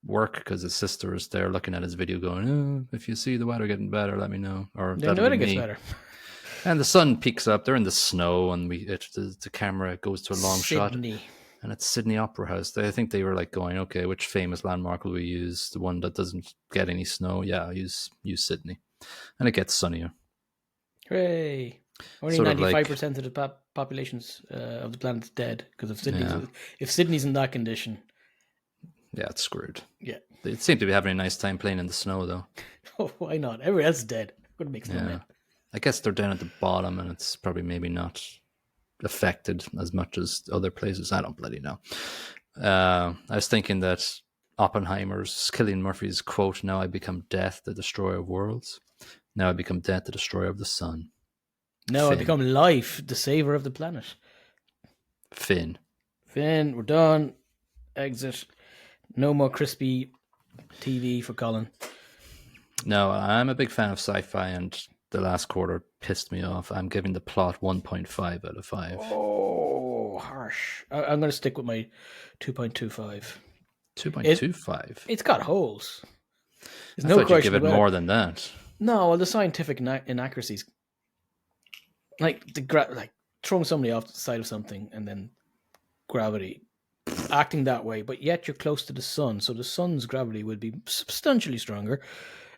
work, because his sister is there looking at his video going, "Oh, if you see the weather getting better, let me know." Or the weather gets better. And the sun peaks up. They're in the snow, and the camera goes to a long shot. And it's Sydney Opera House. I think they were like going, okay, which famous landmark will we use? The one that doesn't get any snow? Yeah, use Sydney. And it gets sunnier. Hooray. Only 95% of the populations of the planet's dead because of Sydney. Yeah. If Sydney's in that condition... Yeah, it's screwed. Yeah. They seem to be having a nice time playing in the snow, though. Oh, why not? Everyone else is dead. Couldn't make snowmen. Yeah. I guess they're down at the bottom, and it's probably maybe not affected as much as other places. I don't bloody know. I was thinking that Oppenheimer's, Cillian Murphy's quote, "Now I become death, the destroyer of worlds. Now I become death, the destroyer of the sun. Now I become life, the saver of the planet." Finn, we're done. Exit. No more crispy TV for Colin. No, I'm a big fan of sci-fi, and the last quarter pissed me off. I'm giving the plot 1.5 out of 5. Oh, harsh. I'm going to stick with my 2.25. 2.25? It's got holes. There's no question. Give it more than that. No, well, the scientific inaccuracies, like throwing somebody off the side of something and then gravity, acting that way, but yet you're close to the sun, so the sun's gravity would be substantially stronger.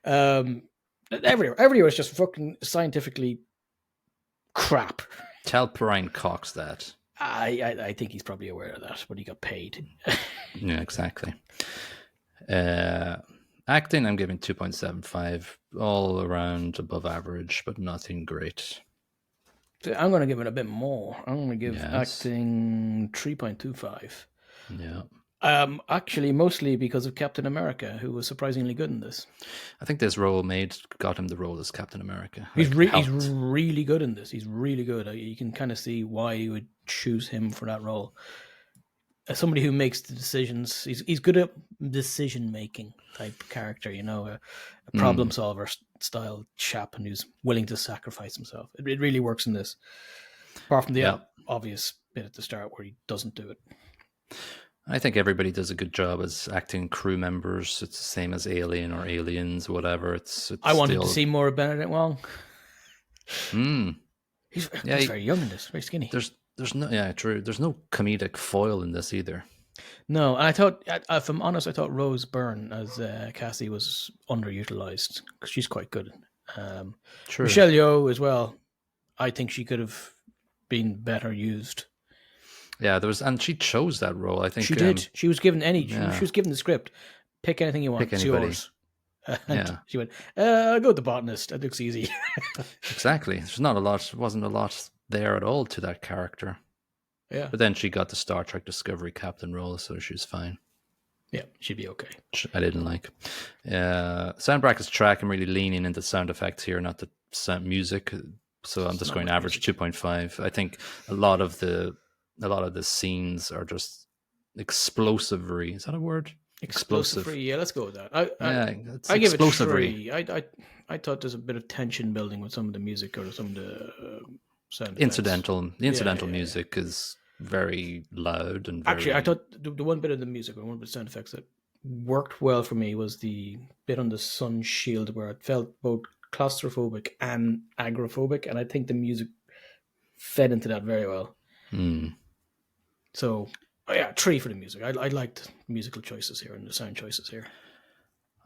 Everywhere is just fucking scientifically crap. Tell Brian Cox that. I think he's probably aware of that, but he got paid. Yeah, exactly. Acting, I'm giving 2.75, all around above average, but nothing great. I'm going to give it a bit more. I'm going to give acting 3.25. Yeah. Actually, mostly because of Captain America, who was surprisingly good in this. I think this role got him the role as Captain America. He's really good in this. He's really good. You can kind of see why you would choose him for that role. As somebody who makes the decisions, he's good at decision-making type character, a problem solver style chap, and who's willing to sacrifice himself. It really works in this. Apart from the obvious bit at the start where he doesn't do it. I think everybody does a good job as acting crew members. It's the same as Alien or Aliens, whatever. I wanted to see more of Benedict Wong. He's very young in this, very skinny. There's no true. There's no comedic foil in this either. No, and I thought, if I'm honest, I thought Rose Byrne as Cassie was underutilized because she's quite good. True. Michelle Yeoh as well. I think she could have been better used. Yeah, there was, and she chose that role. I She think. did. She was given she Yeah, was given the script. Pick anything you want. pick It's anybody. yours. And Yeah, she went, I'll go with the botanist. That looks easy. exactly. There's not a lot. Wasn't a lot there at all to that character. Yeah. But then she got the Star Trek Discovery captain role, so she was fine. Yeah, she'd be okay. Which I didn't like. Sound brackets track. I'm really leaning into sound effects here, not the sound music. So I'm It's just not going much average music. 2.5. I think a lot of the scenes are just explosivery. Is that a word? Explosive Explosive. free. Yeah, let's go with that. I Yeah, it's I give it explosivery. 3. I thought there's a bit of tension building with some of the music or some of the sound effects. Incidental. The Yeah, incidental yeah, yeah. music is very loud and Actually, I very. thought the one bit of the music or one bit of sound effects that worked well for me was the bit on the sun shield where it felt both claustrophobic and agoraphobic, and I think the music fed into that very well. Hmm. So, yeah, 3 for the music. I liked musical choices here and the sound choices here.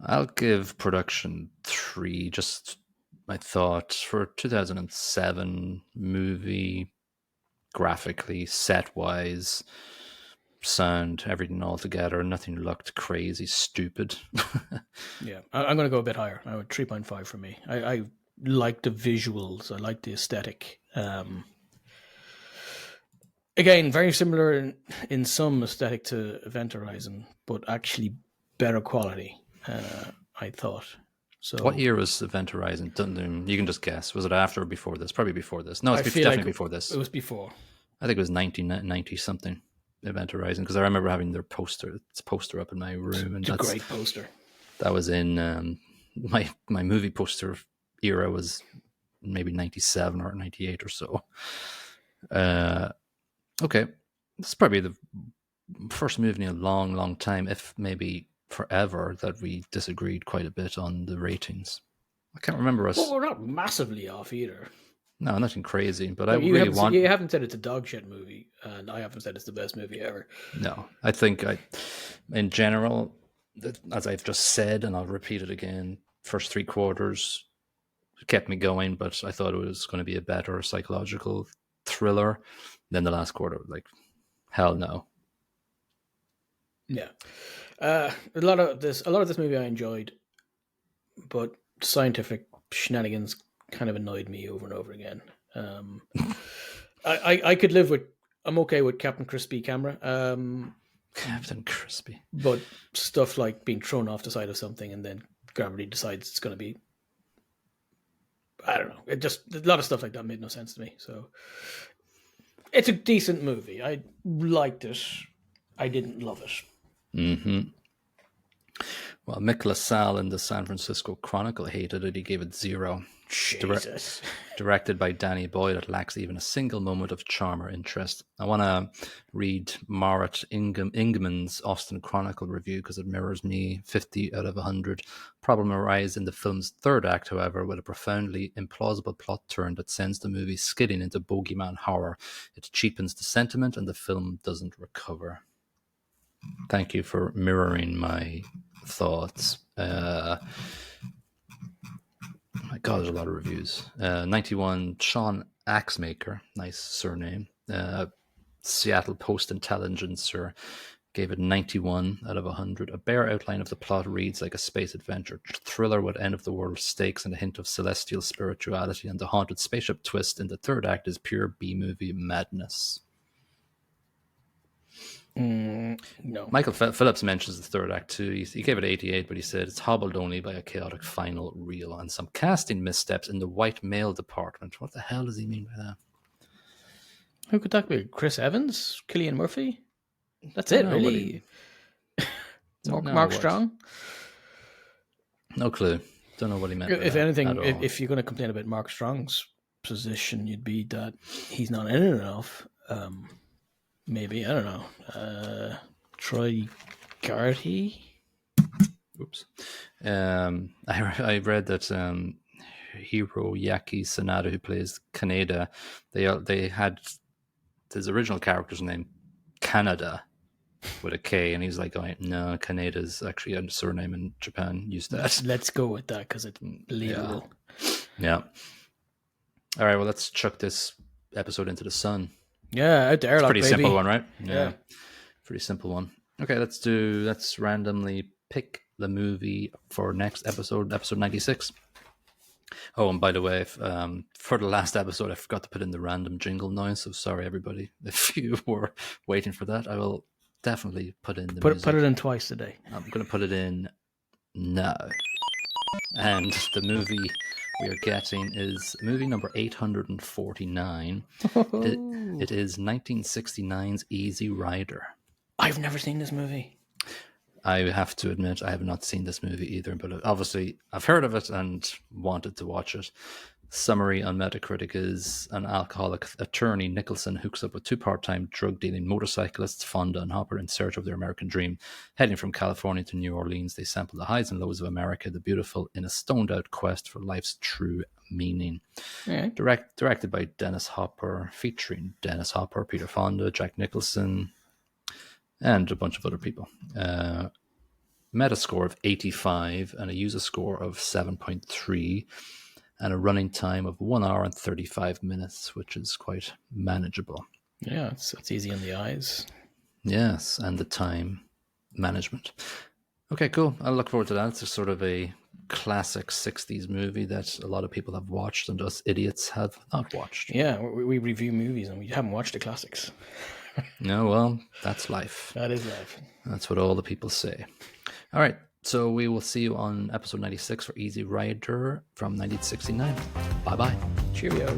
I'll give production 3. Just my thought for 2007 movie, graphically, set wise, sound, everything all together. Nothing looked crazy stupid. Yeah, I'm going to go a bit higher. I would 3.5 for me. I like the visuals. I like the aesthetic. Again, very similar in some aesthetic to Event Horizon, but actually better quality. I thought. What So year was Event Horizon? You can just guess. Was it after or before this? Probably before this. No, I it's feel like definitely before this. it was before. I think it was 1990 something. Event Horizon, because I remember having their poster. It's poster up in my room, and It's a great poster. that was in my movie poster era was maybe 97 or 98 or so. Okay, this is probably the first movie in a long, long time, if maybe forever, that we disagreed quite a bit on the ratings. I can't remember Well, us. we're not massively off either. No, nothing crazy, but I Like really want. you haven't said it's a dog shit movie, and I haven't said it's the best movie ever. No, I think in general, as I've just said, and I'll repeat it again, first 3 quarters kept me going, but I thought it was going to be a better psychological thriller. Then the last quarter, like, hell no. Yeah, a lot of this movie I enjoyed, but scientific shenanigans kind of annoyed me over and over again. Um, I could live with. I'm okay with Captain Crispy camera, Captain Crispy. but stuff like being thrown off the side of something and then gravity decides it's going to be. I don't know. It just a lot of stuff like that made no sense to me. So it's a decent movie. I liked it. I didn't love it. Mm-hmm. Well, Mick LaSalle in the San Francisco Chronicle hated it. He gave it 0. Jesus. Directed by Danny Boyle, it lacks even a single moment of charm or interest. I want to read Marit Ingman's Austin Chronicle review because it mirrors me. 50 out of 100. Problem arises in the film's third act, however, with a profoundly implausible plot turn that sends the movie skidding into bogeyman horror. It cheapens the sentiment and the film doesn't recover. Thank you for mirroring my thoughts. My God, there's a lot of reviews. 91, Sean Axemaker, nice surname. Seattle Post Intelligencer gave it 91 out of 100. A bare outline of the plot reads like a space adventure thriller with end of the world stakes and a hint of celestial spirituality, and the haunted spaceship twist in the third act is pure B-movie madness. No. Michael Phillips mentions the third act too. He gave it 88, but he said it's hobbled only by a chaotic final reel and some casting missteps in the white male department. What the hell does he mean by that? Who could that be? Chris Evans? Cillian Murphy? That's it, really? Mark Strong? No clue. Don't know what he meant. If anything, if you're going to complain about Mark Strong's position, you'd be that he's not in it enough. Maybe, I don't know. Troy Garty? Oops. I read that Hiroyaki Sanada, who plays Kaneda, they had his original character's name Canada, with a K, and he's like going, no, Kaneda's actually a surname in Japan. Use that. Let's go with that because it's believable. Yeah. All right, well, let's chuck this episode into the sun. Yeah, out there, It's a like, pretty baby. simple one, right? Yeah. Pretty simple one. Okay, let's randomly pick the movie for next episode 96. Oh, and by the way, for the last episode, I forgot to put in the random jingle noise. So sorry, everybody, if you were waiting for that. I will definitely put in the music. Put it in twice today. I'm going to put it in now. And the movie we are getting is movie number 849. It is 1969's Easy Rider. I've never seen this movie. I have to admit, I have not seen this movie either, but obviously I've heard of it and wanted to watch it. Summary on Metacritic is: an alcoholic attorney, Nicholson, hooks up with two part-time drug-dealing motorcyclists, Fonda and Hopper, in search of their American dream. Heading from California to New Orleans, they sample the highs and lows of America, the beautiful, in a stoned-out quest for life's true meaning. Right. Directed by Dennis Hopper, featuring Dennis Hopper, Peter Fonda, Jack Nicholson, and a bunch of other people. Metascore of 85 and a user score of 7.3 and a running time of 1 hour and 35 minutes, which is quite manageable. Yeah, it's easy in the eyes. Yes, and the time management. Okay, cool. I look forward to that. It's a sort of a classic 60s movie that a lot of people have watched and us idiots have not watched. Yeah, we review movies and we haven't watched the classics. No, well, that's life. That is life. That's what all the people say. All right, so we will see you on episode 96 for Easy Rider from 1969. Bye-bye. Cheerio.